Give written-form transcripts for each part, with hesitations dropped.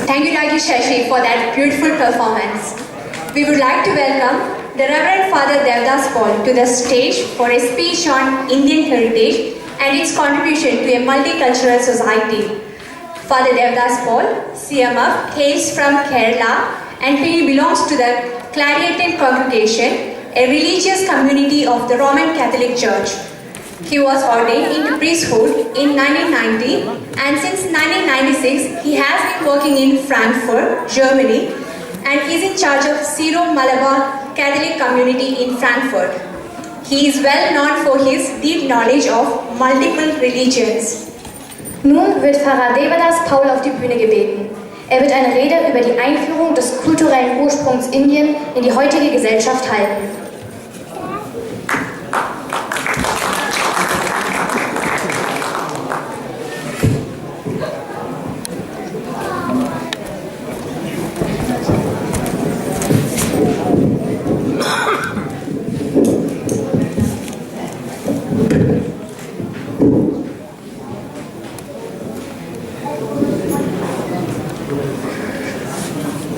Thank you, Dr. Shashi, for that beautiful performance. We would like to welcome the Reverend Father Devdas Paul to the stage for a speech on Indian heritage and its contribution to a multicultural society. Father Devdas Paul, CMF, hails from Kerala and he belongs to the Clarion congregation, a religious community of the Roman Catholic Church. He was ordained into priesthood in 1990 and since 1996 he has been working in Frankfurt, Germany and is in charge of Syro-Malabar Catholic community in Frankfurt. He is well known for his deep knowledge of multiple religions. Nun wird Pfarrer Devdas Paul auf die Bühne gebeten. Er wird eine Rede über die Einführung des kulturellen Ursprungs Indien in die heutige Gesellschaft halten.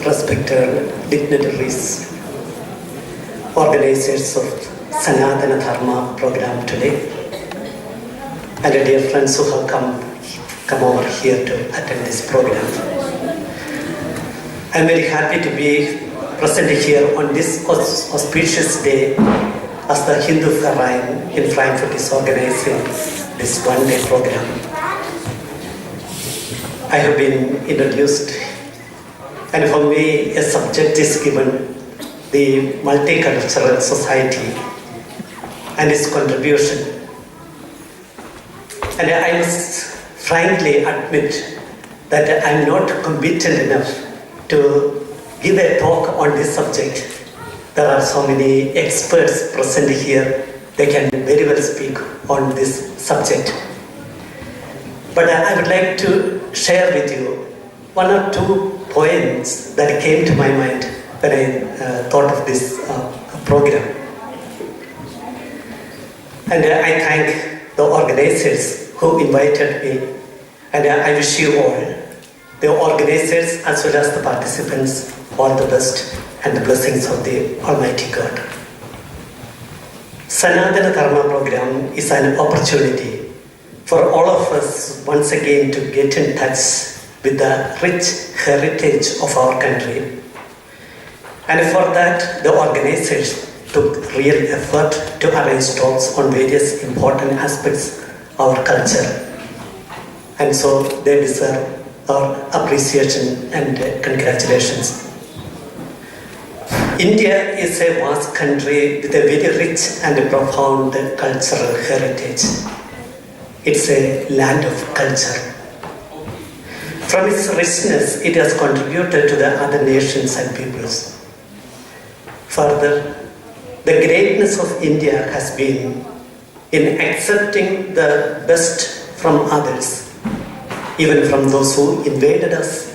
Respected dignitaries, organizers of Sanathana Dharma program today, and dear friends who have come over here to attend this program. I am very happy to be present here on this auspicious day as the Hindu Verein in Frankfurt is organizing this one-day program. I have been introduced, and for me a subject is given, the multicultural society and its contribution. And I must frankly admit that I am not competent enough to give a talk on this subject. There are so many experts present here, they can very well speak on this subject. But I would like to share with you one or two points that came to my mind when I thought of this program. And I thank the organizers who invited me, and I wish you all, the organizers as well as the participants, all the best and the blessings of the Almighty God. Sanathana Dharma program is an opportunity for all of us once again to get in touch with the rich heritage of our country. And for that, the organizers took real effort to arrange talks on various important aspects of our culture. And so they deserve our appreciation and congratulations. India is a vast country with a very rich and profound cultural heritage. It's a land of culture. From its richness, it has contributed to the other nations and peoples. Further, the greatness of India has been in accepting the best from others, even from those who invaded us,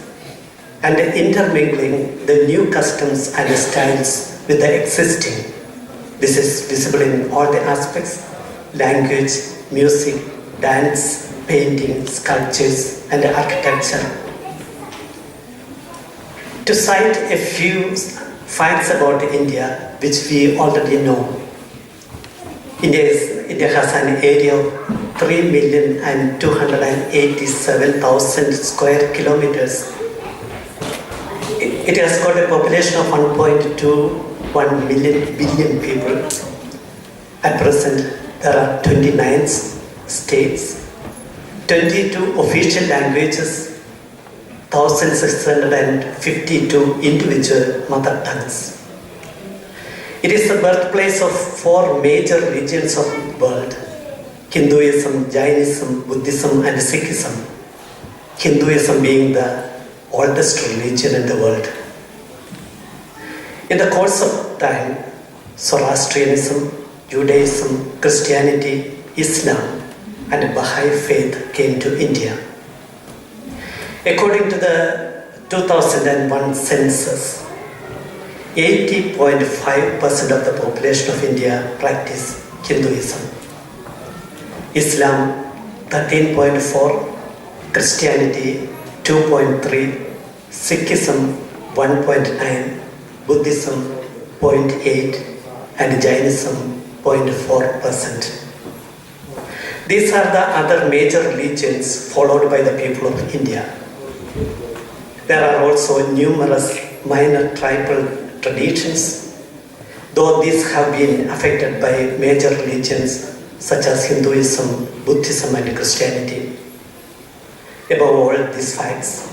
and intermingling the new customs and styles with the existing. This is visible in all the aspects: language, music, dance, painting, sculptures, and architecture. To cite a few facts about India, which we already know. India has an area of 3,287,000 square kilometers. It has got a population of 1.21 billion people. At present, there are 29 states, 22 official languages, 1,652 individual mother tongues. It is the birthplace of 4 major religions of the world: Hinduism, Jainism, Buddhism, and Sikhism. Hinduism being the oldest religion in the world. In the course of time, Zoroastrianism, Judaism, Christianity, Islam, and Baha'i faith came to India. According to the 2001 census, 80.5% of the population of India practice Hinduism. Islam 13.4%, Christianity 2.3, Sikhism 1.9, Buddhism 0.8, and Jainism 0.4%. These are the other major religions followed by the people of India. There are also numerous minor tribal traditions, though these have been affected by major religions such as Hinduism, Buddhism, and Christianity. Above all these facts,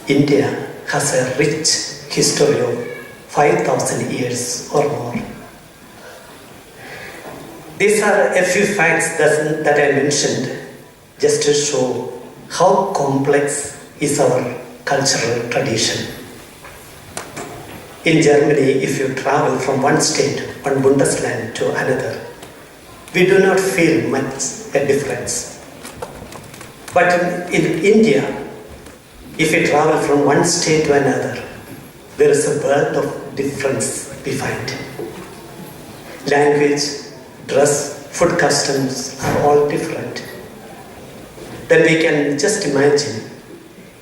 India has a rich history of 5,000 years or more. These are a few facts that I mentioned just to show how complex is our cultural tradition. In Germany, if you travel from one state, one Bundesland to another, we do not feel much a difference. But in India, if you travel from one state to another, there is a world of difference we find. Language, dress, food customs are all different. Then we can just imagine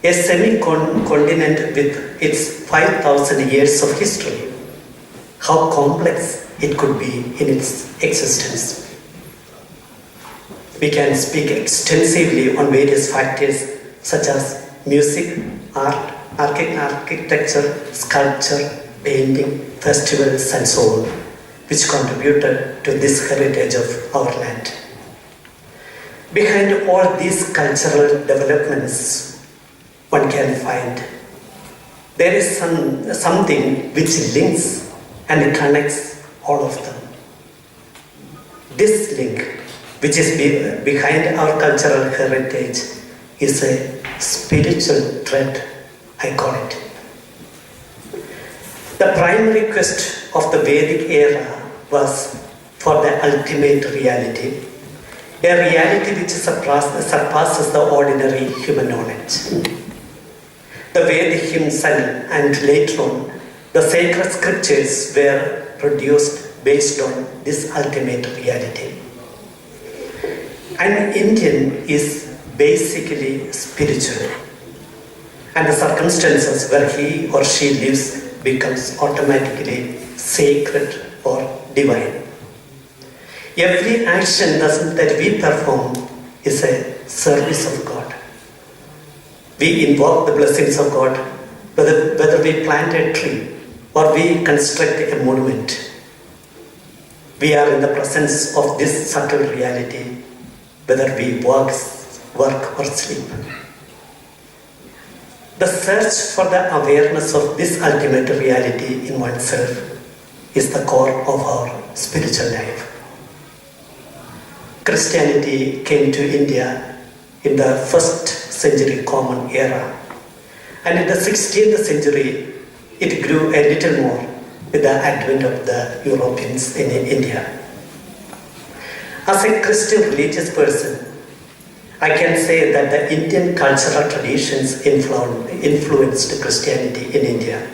a semi-continent with its 5,000 years of history, how complex it could be in its existence. We can speak extensively on various factors such as music, art, architecture, sculpture, painting, festivals, and so on, which contributed to this heritage of our land. Behind all these cultural developments, one can find there is something which links and connects all of them. This link, which is behind our cultural heritage, is a spiritual thread, I call it. The primary quest of the Vedic era was for the ultimate reality, a reality which surpasses the ordinary human knowledge. The Vedic hymns and later on, the sacred scriptures were produced based on this ultimate reality. An Indian is basically spiritual, and the circumstances where he or she lives becomes automatically sacred or divine. Every action that we perform is a service of God. We invoke the blessings of God, whether we plant a tree or we construct a monument. We are in the presence of this subtle reality, whether we work or sleep. The search for the awareness of this ultimate reality in oneself is the core of our spiritual life. Christianity came to India in the 1st century Common Era, and in the 16th century it grew a little more with the advent of the Europeans in India. As a Christian religious person, I can say that the Indian cultural traditions influenced Christianity in India.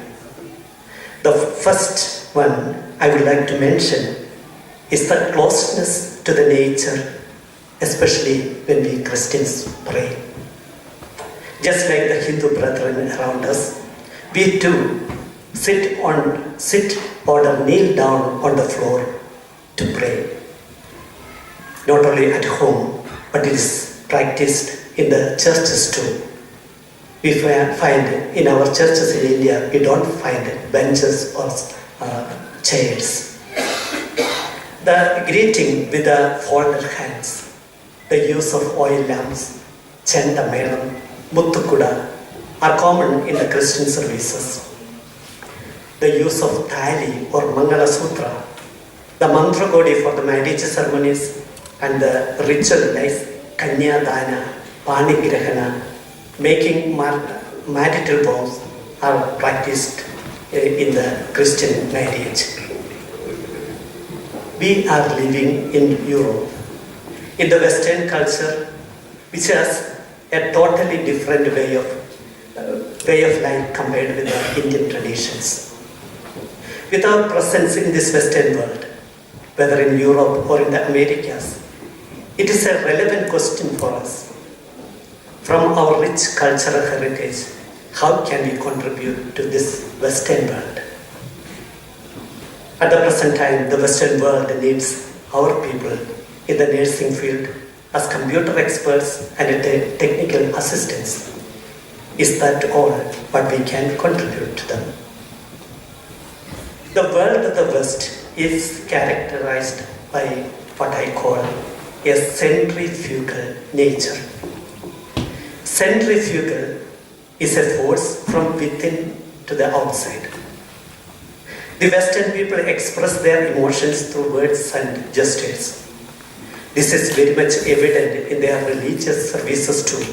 The first one I would like to mention is the closeness to the nature, especially when we Christians pray. Just like the Hindu brethren around us, we too sit or kneel down on the floor to pray. Not only at home, but it is practiced in the churches too. We find in our churches in India, we don't find benches or chairs. The greeting with the folded hands, the use of oil lamps, chanda melam, muttukuda are common in the Christian services. The use of thali or mangala sutra, the mantra godi for the marriage ceremonies, and the ritual like kanya dana, pani grahana, making marital vows are practiced in the Christian marriage. We are living in Europe, in the Western culture, which has a totally different way of life compared with the Indian traditions. With our presence in this Western world, whether in Europe or in the Americas, it is a relevant question for us. from our rich cultural heritage, how can we contribute to this Western world? At the present time, the Western world needs our people in the nursing field as computer experts and technical assistants. Is that all what we can contribute to them? The world of the West is characterized by what I call a centrifugal nature. Centrifugal is a force from within to the outside. The Western people express their emotions through words and gestures. This is very much evident in their religious services too.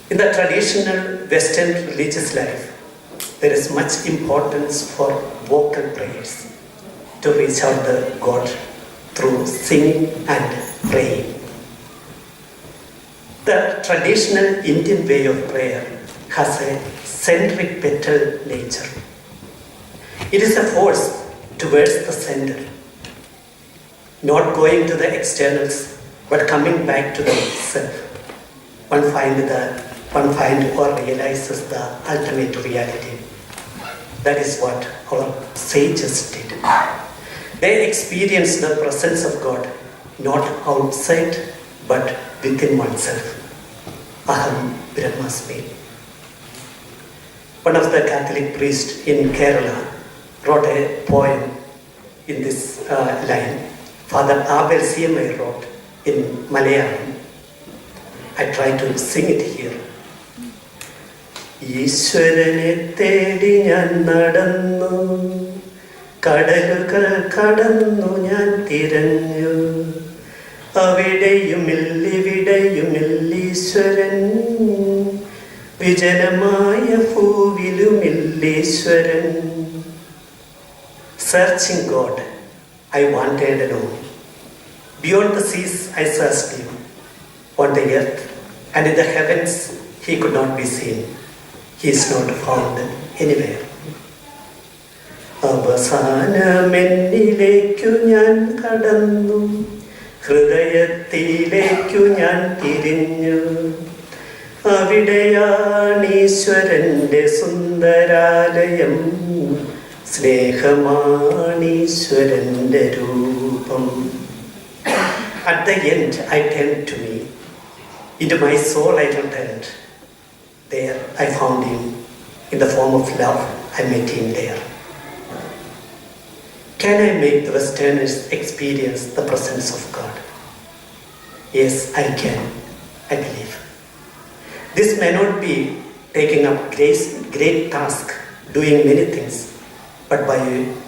In the traditional Western religious life, there is much importance for vocal prayers to reach out to God through singing and praying. The traditional Indian way of prayer has a centripetal nature. It is a force towards the center, not going to the externals, but coming back to the self. One finds or realizes the ultimate reality. That is what our sages did. They experienced the presence of God, not outside, but within oneself. Aham Brahmasmi. One of the Catholic priests in Kerala wrote a poem in this line. Father Abel CMI wrote in Malayalam. I try to sing it here. ഈശ്വരനെ തേടി ഞാൻ നടന്നു, കടലുകൾ കടന്നു ഞാൻ തിരഞ്ഞു, അവിടെയുമില്ലിവിടെയുമില്ലീശ്വരൻ, വിജനമായ ഭൂവിലുമില്ലീശ്വരൻ. Searching God, I wandered alone. Beyond the seas I searched him. On the earth and in the heavens he could not be seen. He is not found anywhere. അവസാനമെന്നിലേക്കു ഞാൻ കടന്നു, ഹൃദയത്തിലേക്കു ഞാൻ തിരിഞ്ഞു, അവിടെയാണീശ്വരന്റെ സുന്ദരാലയം, സ്നേഹമാണീശ്വരന്റെ രൂപം. At the end I turned to me. Into my soul I returned. There I found him. In the form of love, I met him there. Can I make the Westerners experience the presence of God? Yes, I can. I believe. This may not be taking up great task, doing many things, but by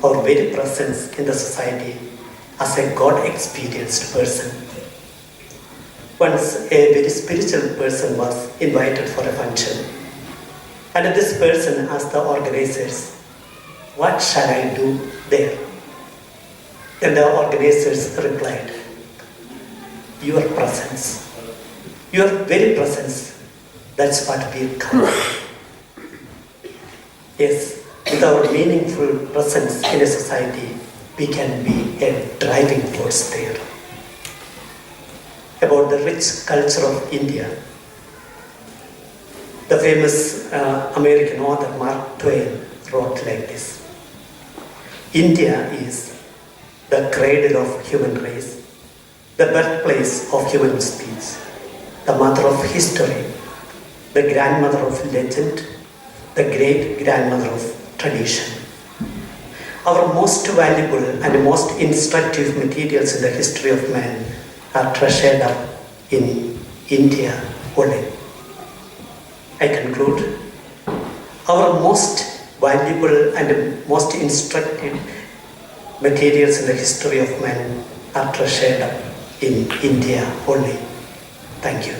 our very presence in the society as a God-experienced person. Once a very spiritual person was invited for a function, and this person asked the organizers, "What shall I do there?" Then the organizers replied, "Your presence, your very presence, that's what will come." Yes, with our meaningful presence in a society, we can be a driving force there. About the rich culture of India, the famous American author Mark Twain wrote like this: India is the cradle of human race, the birthplace of human speech, the mother of history, the grandmother of legend, the great-grandmother of tradition. Our most valuable and most instructive materials in the history of man are treasured up in India only. I conclude, our most valuable and most instructive materials in the history of man are treasured up in India only. Thank you.